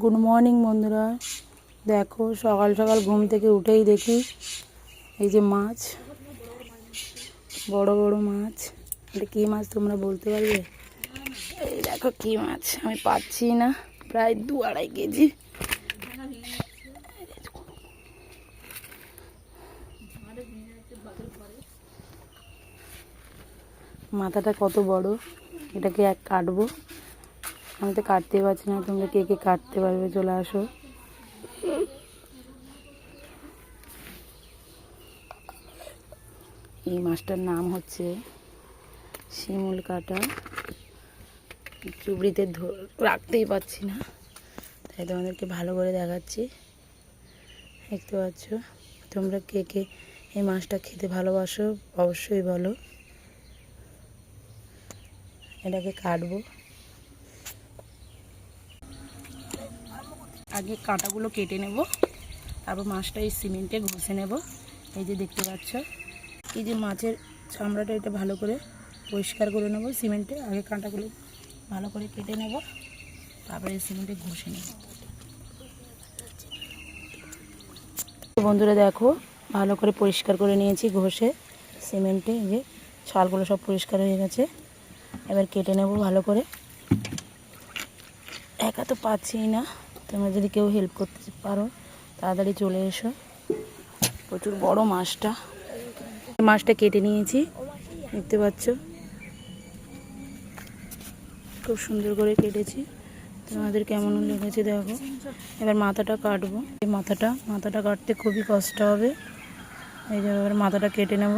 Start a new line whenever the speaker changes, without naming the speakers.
Good morning বন্ধুরা। দেখো সকাল সকাল ঘুম থেকে উঠেই দেখি এই যে মাছ, বড় বড় মাছ। এটা কী মাছ তোমরা বলতে পারবে? এই দেখো কী মাছ, আমি পাচ্ছি না, প্রায় 2-2.5 কেজি। মাথাটা কত বড়, এটাকে কাটবো। আমি তো কাটতে পারছি না, তোমরা কে কে কাটতে পারবে চলে আসো। এই মাছটার নাম হচ্ছে শিমুল কাঁটা। চুবড়িতে রাখতেই পারছি না, তাই তোমাদেরকে ভালো করে দেখাচ্ছি। দেখতে পাচ্ছ? তোমরা কে কে এই মাছটা খেতে ভালোবাসো অবশ্যই বলো। এটাকে কাটবো। আগে কাঁটাগুলো কেটে নেব, তারপর মাছটা এই সিমেন্টে ঘষে নেব। এই যে দেখতে পাচ্ছ, এই যে মাছের চামড়াটা, এটা ভালো করে পরিষ্কার করে নেব সিমেন্টে। আগে কাঁটাগুলো ভালো করে কেটে নেব, তারপরে এই সিমেন্টে ঘষে নেব। বন্ধুরা দেখো, ভালো করে পরিষ্কার করে নিয়েছি ঘষে সিমেন্টে। এই যে ছালগুলো সব পরিষ্কার হয়ে গেছে। এবার কেটে নেব ভালো করে। একা তো পাচ্ছি না, তোমরা যদি কেউ হেল্প করতে পারো তাড়াতাড়ি চলে এসো। প্রচুর বড় মাছটা। মাছটা কেটে নিয়েছি, দেখতে পাচ্ছ খুব সুন্দর করে কেটেছি। তোমাদের কেমন লেগেছে দেখো। এবার মাথাটা কাটবো। এই মাথাটা কাটতে খুবই কষ্ট হবে। এই যে এবার মাথাটা কেটে নেব।